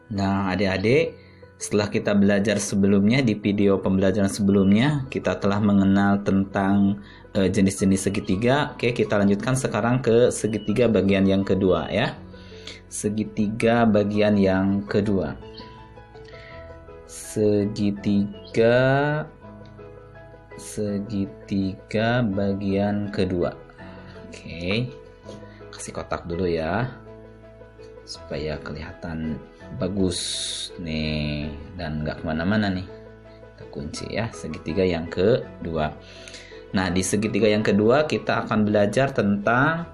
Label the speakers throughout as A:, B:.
A: Nah, adik-adik, setelah kita belajar sebelumnya di video pembelajaran sebelumnya, kita telah mengenal tentang jenis-jenis segitiga. Oke, kita lanjutkan sekarang ke segitiga bagian yang kedua ya. Segitiga bagian yang kedua. Segitiga bagian kedua. Oke. Kasih kotak dulu ya, supaya kelihatan bagus nih dan nggak kemana-mana nih. Kita kunci ya, segitiga yang kedua. Nah, di segitiga yang kedua kita akan belajar tentang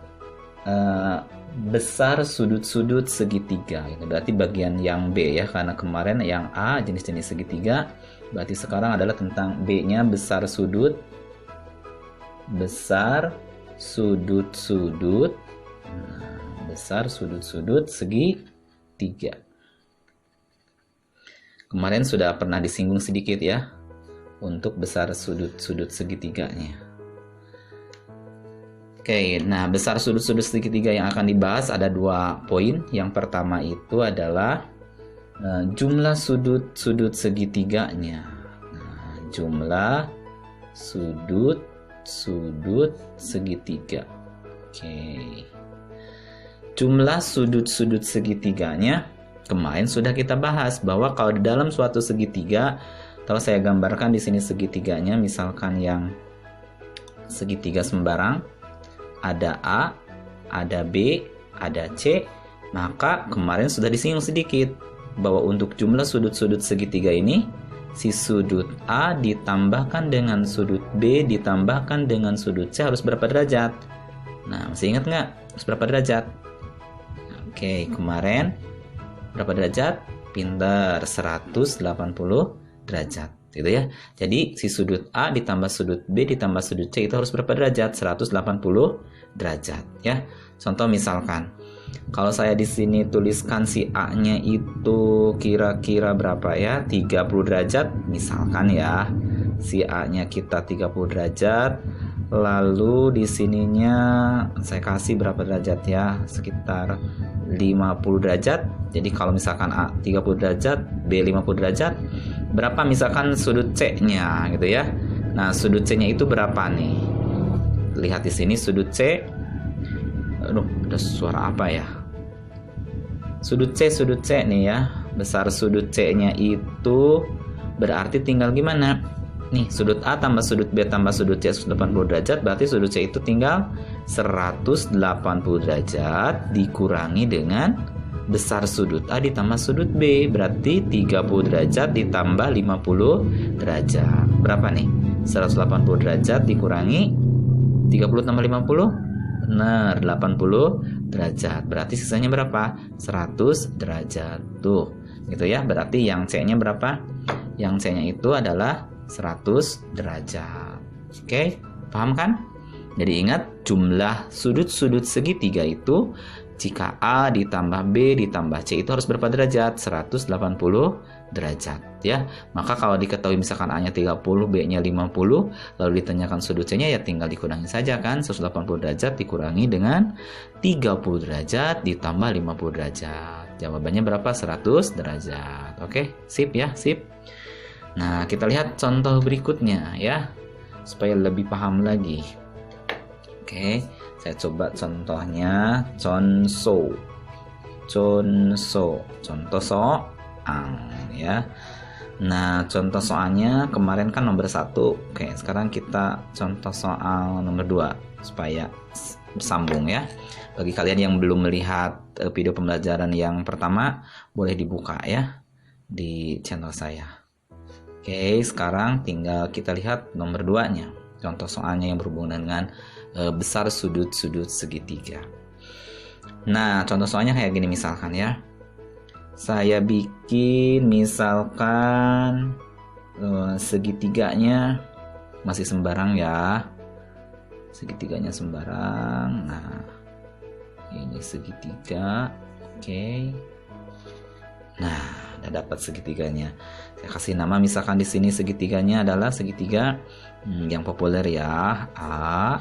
A: besar sudut-sudut segitiga. Ini berarti bagian yang B ya, karena kemarin yang A jenis-jenis segitiga, berarti sekarang adalah tentang B-nya, besar sudut-sudut besar sudut-sudut segitiga. Kemarin sudah pernah disinggung sedikit ya untuk besar sudut-sudut segitiganya. Oke, nah besar sudut-sudut segitiga yang akan dibahas ada 2 poin. Yang pertama itu adalah jumlah sudut-sudut segitiganya. Nah, jumlah sudut-sudut segitiga. Oke. Jumlah sudut-sudut segitiganya kemarin sudah kita bahas bahwa kalau di dalam suatu segitiga, kalau saya gambarkan di sini segitiganya, misalkan yang segitiga sembarang, ada A, ada B, ada C, maka kemarin sudah disinggung sedikit bahwa untuk jumlah sudut-sudut segitiga ini, si sudut A ditambahkan dengan sudut B ditambahkan dengan sudut C harus berapa derajat? Nah, masih ingat nggak? Harus berapa derajat? Oke, kemarin berapa derajat? Pinter, 180 derajat gitu ya. Jadi si sudut A ditambah sudut B ditambah sudut C itu harus berapa derajat? 180 derajat ya. Contoh misalkan kalau saya di sini tuliskan si A-nya itu kira-kira berapa ya? 30 derajat misalkan ya. Si A-nya kita 30 derajat. Lalu di sininya saya kasih berapa derajat ya? Sekitar 50 derajat. Jadi kalau misalkan A 30 derajat, B 50 derajat, berapa misalkan sudut C-nya gitu ya. Nah, sudut C-nya itu berapa nih? Lihat di sini sudut C. Aduh, ada suara apa ya? Sudut C nih ya. Besar sudut C-nya itu berarti tinggal gimana? Nih, sudut A tambah sudut B tambah sudut C 180 derajat, berarti sudut C itu tinggal 180 derajat dikurangi dengan besar sudut A ditambah sudut B, berarti 30 derajat ditambah 50 derajat. Berapa nih? 180 derajat dikurangi 30 tambah 50? Benar, 80 derajat. Berarti sisanya berapa? 100 derajat. Tuh, gitu ya. Berarti yang C-nya berapa? Yang C-nya itu adalah 100 derajat. Oke, paham kan? Jadi ingat, jumlah sudut-sudut segitiga itu jika A ditambah B ditambah C itu harus berapa derajat? 180 derajat ya. Maka kalau diketahui misalkan A-nya 30, B-nya 50, lalu ditanyakan sudut C-nya ya tinggal dikurangi saja kan. 180 derajat dikurangi dengan 30 derajat ditambah 50 derajat. Jawabannya berapa? 100 derajat. Oke, sip ya, sip. Nah, kita lihat contoh berikutnya ya, supaya lebih paham lagi. Oke, saya coba contohnya. Contoh soal ya. Nah, contoh soalnya kemarin kan nomor 1. Oke, sekarang kita contoh soal nomor 2 supaya bersambung ya. Bagi kalian yang belum melihat video pembelajaran yang pertama, boleh dibuka ya di channel saya. Oke, sekarang tinggal kita lihat nomor 2-nya. Contoh soalnya yang berhubungan dengan besar sudut-sudut segitiga. Nah, contoh soalnya kayak gini misalkan ya. Saya bikin misalkan segitiganya masih sembarang ya. Segitiganya sembarang. Nah, ini segitiga. Oke. Nah, udah dapat segitiganya. Saya kasih nama misalkan di sini segitiganya adalah segitiga yang populer ya, A,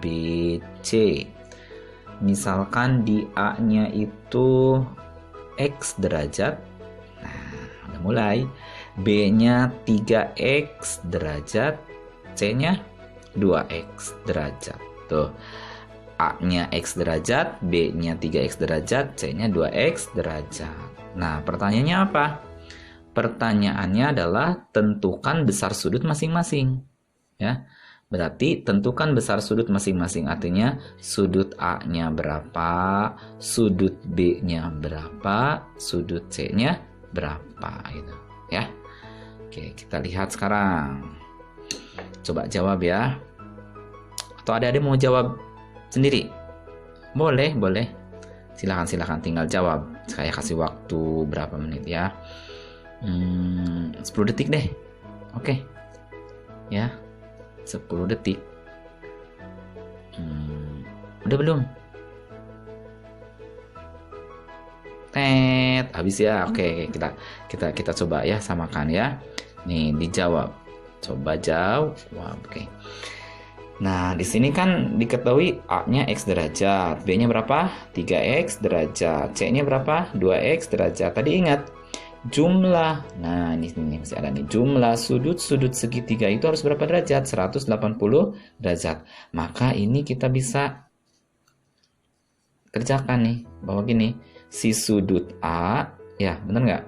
A: B, C. Misalkan di A-nya itu X derajat, Kita mulai. B-nya 3x derajat, C-nya 2x derajat. Tuh. A-nya x derajat, B-nya 3x derajat, C-nya 2x derajat. Nah, pertanyaannya apa? Pertanyaannya adalah tentukan besar sudut masing-masing. Ya. Berarti tentukan besar sudut masing-masing. Artinya sudut A-nya berapa, sudut B-nya berapa, sudut C-nya berapa gitu, ya. Oke, kita lihat sekarang. Coba jawab ya. Atau ada mau jawab sendiri? Boleh. Silakan tinggal jawab. Saya kasih waktu berapa menit ya? 10 detik deh. Oke. Ya. 10 detik. Udah belum? Habis ya. Oke, kita coba ya, samakan ya. Nih, dijawab. Coba jawab. Oke. Nah, di sini kan diketahui A-nya x derajat, B-nya berapa? 3x derajat, C-nya berapa? 2x derajat. Tadi ingat jumlah. Nah, ini masih ada nih. Jumlah sudut-sudut segitiga itu harus berapa derajat? 180 derajat. Maka ini kita bisa kerjakan nih, bahwa gini, si sudut A, ya benar nggak?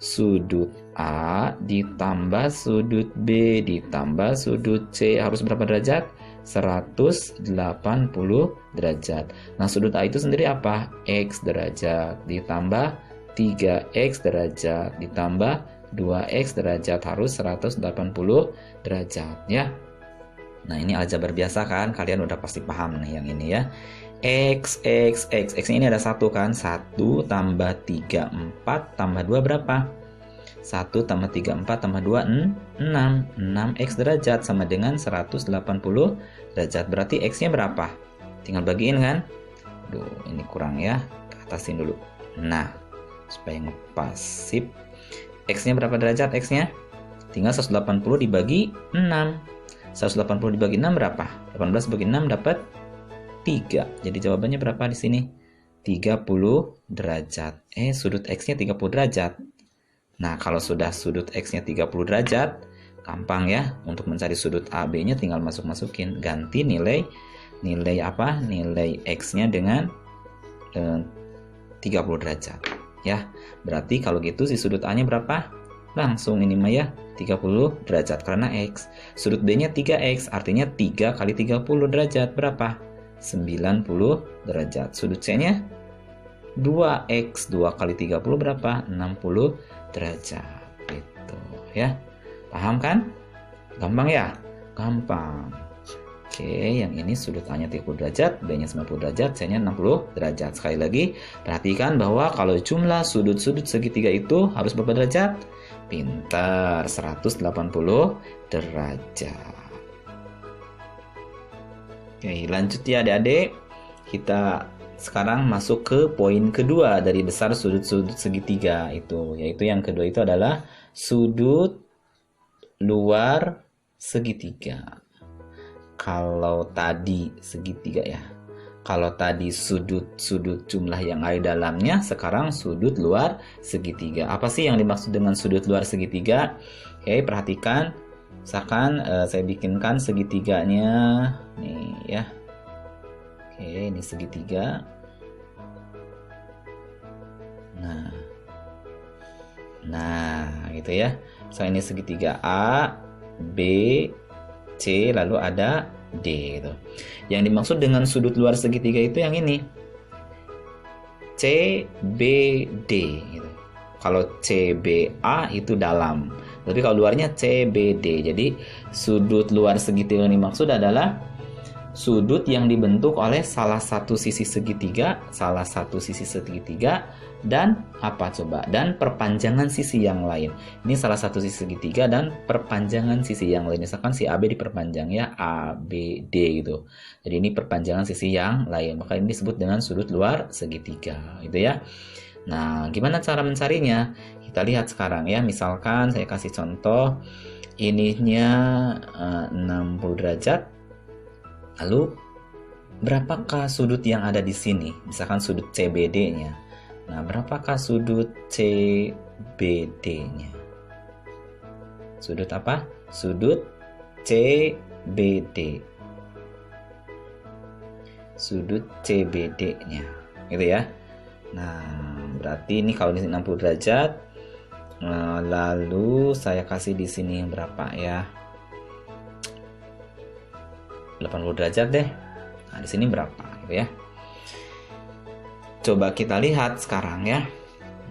A: Sudut A ditambah sudut B ditambah sudut C harus berapa derajat? 180 derajat. Nah, sudut A itu sendiri apa? X derajat ditambah 3x derajat ditambah 2x derajat harus 180 derajat ya. Nah, ini aljabar biasa kan? Kalian udah pasti paham nih yang ini ya. X ini ada 1 kan? 1 tambah 3 4 tambah 2 berapa? 1 tambah 3 4 tambah 2 6x derajat sama dengan 180 derajat. Berarti x-nya berapa? Tinggal bagiin kan? Duh, ini kurang ya. Atasin dulu. Nah, supaya ngepas. Sip. X-nya berapa derajat? X-nya tinggal 180 dibagi 6. 180 dibagi 6 berapa? 18 bagi 6 dapat 3. Jadi jawabannya berapa di sini? 30 derajat. Sudut X-nya 30 derajat. Nah, kalau sudah sudut X-nya 30 derajat, gampang ya. Untuk mencari sudut AB-nya tinggal masukin. Ganti nilai apa? Nilai X-nya dengan 30 derajat. Ya, berarti kalau gitu si sudut A-nya berapa? Langsung ini mah ya, 30 derajat karena X. Sudut B-nya 3X, artinya 3 kali 30 derajat. Berapa? 90 derajat. Sudut C-nya 2X, 2 kali 30 berapa? 60 derajat. Gitu ya. Paham kan? Gampang ya? Gampang. Oke, yang ini sudut A-nya 30 derajat, B-nya 90 derajat, C-nya 60 derajat. Sekali lagi, perhatikan bahwa kalau jumlah sudut-sudut segitiga itu harus berapa derajat? Pintar, 180 derajat. Oke, lanjut ya adik-adik. Kita sekarang masuk ke poin kedua dari besar sudut-sudut segitiga itu, yaitu yang kedua itu adalah sudut luar segitiga. Kalau tadi segitiga ya, kalau tadi sudut-sudut jumlah yang ada dalamnya, sekarang sudut luar segitiga. Apa sih yang dimaksud dengan sudut luar segitiga? Oke, perhatikan. Misalkan saya bikinkan segitiganya nih ya. Oke, ini segitiga. Nah, gitu ya. Misalnya ini segitiga A, B, C, lalu ada D gitu. Yang dimaksud dengan sudut luar segitiga itu yang ini. CBD gitu. Kalau CBA itu dalam. Tapi kalau luarnya CBD. Jadi sudut luar segitiga yang dimaksud adalah sudut yang dibentuk oleh salah satu sisi segitiga, dan apa coba? Dan perpanjangan sisi yang lain. Ini salah satu sisi segitiga dan perpanjangan sisi yang lain. Misalkan si AB diperpanjang ya, ABD gitu. Jadi ini perpanjangan sisi yang lain. Maka ini disebut dengan sudut luar segitiga, gitu ya. Nah, gimana cara mencarinya? Kita lihat sekarang ya. Misalkan saya kasih contoh, ininya 60 derajat. Lalu berapakah sudut yang ada di sini? Misalkan sudut CBD-nya. Nah, berapakah sudut CBD-nya? Sudut apa? Sudut CBD. Sudut CBD-nya. Gitu ya. Nah, berarti ini kalau di sini 60 derajat. Lalu saya kasih di sini berapa ya? 80 derajat deh. Nah, di sini berapa gitu ya? Coba kita lihat sekarang ya.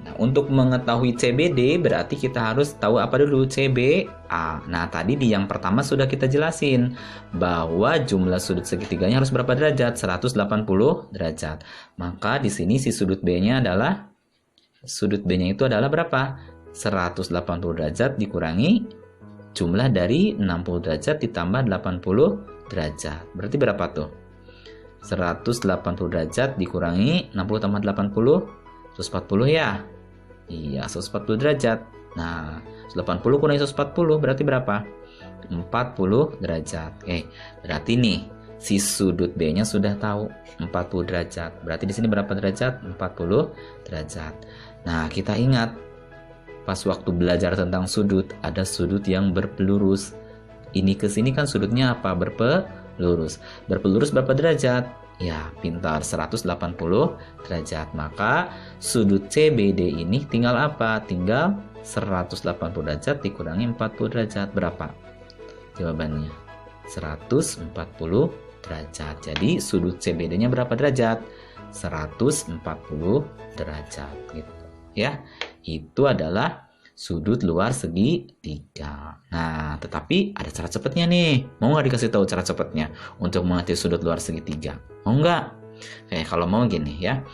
A: Nah, untuk mengetahui CBD berarti kita harus tahu apa dulu? CBA. Nah, tadi di yang pertama sudah kita jelasin bahwa jumlah sudut segitiganya harus berapa derajat? 180 derajat. Maka di sini si sudut B-nya adalah itu adalah berapa? 180 derajat dikurangi jumlah dari 60 derajat ditambah 80 derajat. Berarti berapa tuh? 180 derajat dikurangi 60 tambah 80, 140 ya? Iya, 140 derajat. Nah, 180 kurangi 140 berarti berapa? 40 derajat. Oke, berarti nih si sudut B-nya sudah tahu 40 derajat. Berarti di sini berapa derajat? 40 derajat. Nah, kita ingat pas waktu belajar tentang sudut, ada sudut yang berpelurus. Ini ke sini kan sudutnya apa? Berpelurus. Berpelurus berapa derajat? Ya, pintar, 180 derajat. Maka sudut CBD ini tinggal apa? Tinggal 180 derajat dikurangi 40 derajat. Berapa? Jawabannya 140 derajat. Jadi sudut CBD-nya berapa derajat? 140 derajat gitu. Ya, itu adalah sudut luar segitiga. Nah, tetapi ada cara cepatnya nih. Mau nggak dikasih tahu cara cepatnya untuk mengerti sudut luar segitiga? Mau nggak? Kalau mau gini ya.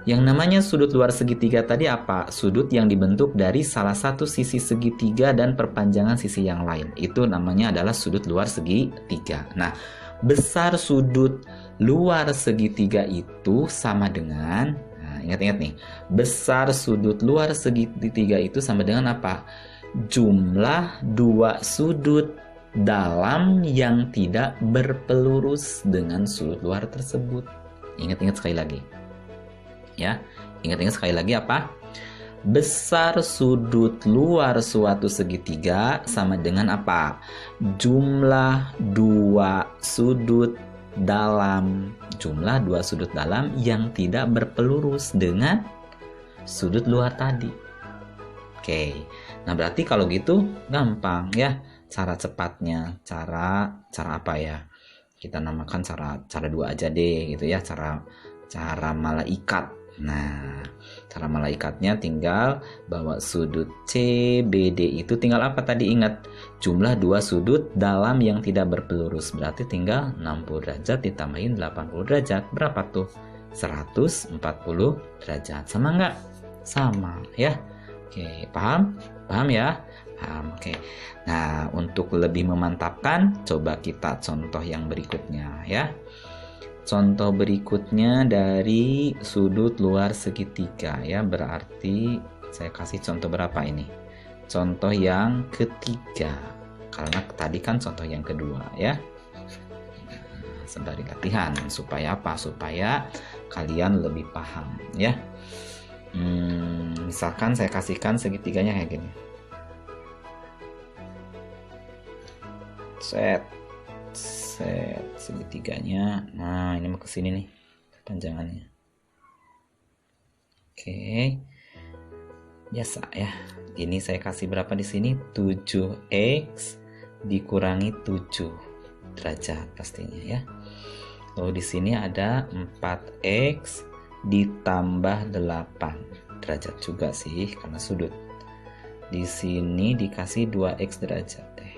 A: Yang namanya sudut luar segitiga tadi apa? Sudut yang dibentuk dari salah satu sisi segitiga dan perpanjangan sisi yang lain. Itu namanya adalah sudut luar segitiga. Nah, besar sudut luar segitiga itu sama dengan, ingat-ingat nih, besar sudut luar segitiga itu sama dengan apa? Jumlah dua sudut dalam yang tidak berpelurus dengan sudut luar tersebut. Ingat-ingat sekali lagi. Ya, ingat-ingat sekali lagi apa? Besar sudut luar suatu segitiga sama dengan apa? Jumlah dua sudut dalam yang tidak berpelurus dengan sudut luar tadi. Oke. Nah, berarti kalau gitu gampang ya. Cara cepatnya, cara apa ya? Kita namakan cara dua aja deh gitu ya, cara malaikat. Nah, cara malaikatnya tinggal bawa sudut CBD itu tinggal apa tadi? Ingat, jumlah dua sudut dalam yang tidak berpelurus. Berarti tinggal 60 derajat ditambahin 80 derajat. Berapa tuh? 140 derajat. Sama nggak? Sama ya. Oke, paham? Paham ya? Paham. Oke. Nah, untuk lebih memantapkan, coba kita contoh yang berikutnya ya. Contoh berikutnya dari sudut luar segitiga ya, berarti saya kasih contoh berapa ini? Contoh yang ketiga, karena tadi kan contoh yang kedua ya. Sembari latihan supaya apa? Supaya kalian lebih paham ya. Misalkan saya kasihkan segitiganya kayak gini. Set segitiganya. Nah, ini mau ke sini nih panjangannya. Oke. Biasa ya. Ini saya kasih berapa di sini? 7x dikurangi 7 derajat pastinya ya. Lalu di sini ada 4x ditambah 8 derajat juga sih karena sudut. Di sini dikasih 2x derajat deh.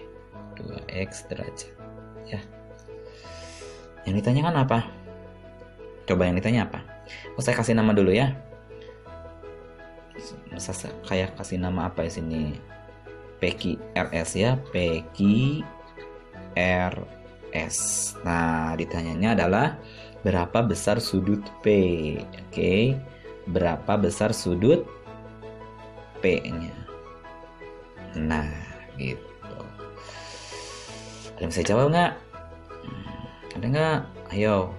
A: 2x derajat ya. Yang ditanyakan apa? Coba yang ditanya apa? Saya kasih nama dulu ya. Saya kayak kasih nama apa di sini? PQRS ya, PQRS. Nah, ditanyanya adalah berapa besar sudut P? Oke. Berapa besar sudut P-nya? Nah, gitu. Ada yang bisa jawab nggak? Ada nggak? Ayo.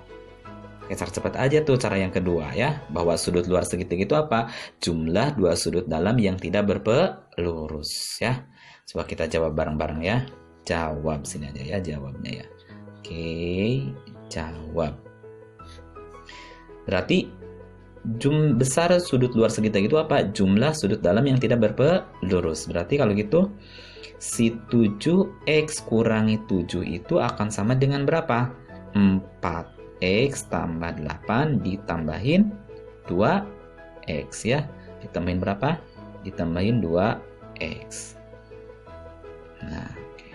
A: pakai cara cepat aja tuh, cara yang kedua ya. Bahwa sudut luar segitiga itu apa? Jumlah dua sudut dalam yang tidak berpelurus ya. Coba kita jawab bareng-bareng ya. Jawab sini aja ya jawabnya ya. Oke, jawab. Berarti besar sudut luar segitiga itu apa? Jumlah sudut dalam yang tidak berpelurus. Berarti kalau gitu si 7x kurangi 7 itu akan sama dengan berapa? 4x tambah 8 ditambahin 2x ya. Ditambahin berapa? Ditambahin 2x. Nah, oke.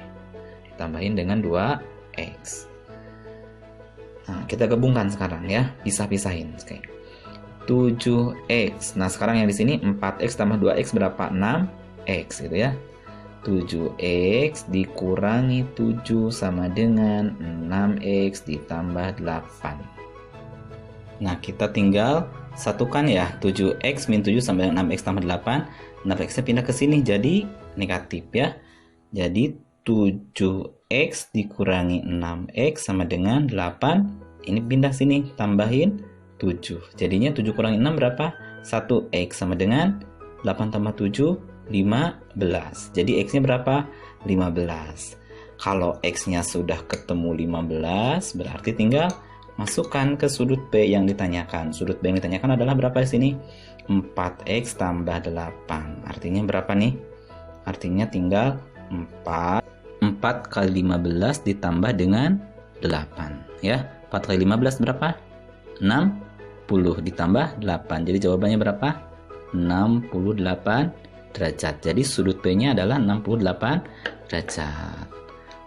A: Ditambahin dengan 2x. Nah, kita gabungkan sekarang ya. Pisah-pisahin. Oke. 7x. Nah, sekarang yang di sini 4x tambah 2x berapa? 6x gitu ya. 7x dikurangi 7 sama dengan 6x ditambah 8. Nah, kita tinggal satukan ya. 7x min 7 sama dengan 6x tambah 8. 6x-nya pindah ke sini jadi negatif ya. Jadi 7x dikurangi 6x sama dengan 8. Ini pindah sini, tambahin 7. Jadinya 7 kurangi 6 berapa? 1x sama dengan 8 tambah 7 15. Jadi x-nya berapa? 15. Kalau x-nya sudah ketemu 15, berarti tinggal masukkan ke sudut B yang ditanyakan. Sudut B yang ditanyakan adalah berapa di sini? 4x tambah 8. Artinya berapa nih? Artinya tinggal 4 kali 15 ditambah dengan 8 ya. 4 kali 15 berapa? 60 ditambah 8. Jadi jawabannya berapa? 68 derajat. Jadi sudut B-nya adalah 68 derajat.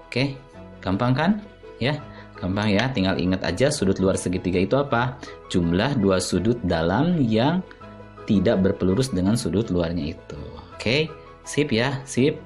A: Oke, gampang kan? Ya, gampang ya. Tinggal ingat aja sudut luar segitiga itu apa? Jumlah dua sudut dalam yang tidak berpelurus dengan sudut luarnya itu. Oke, sip ya, sip.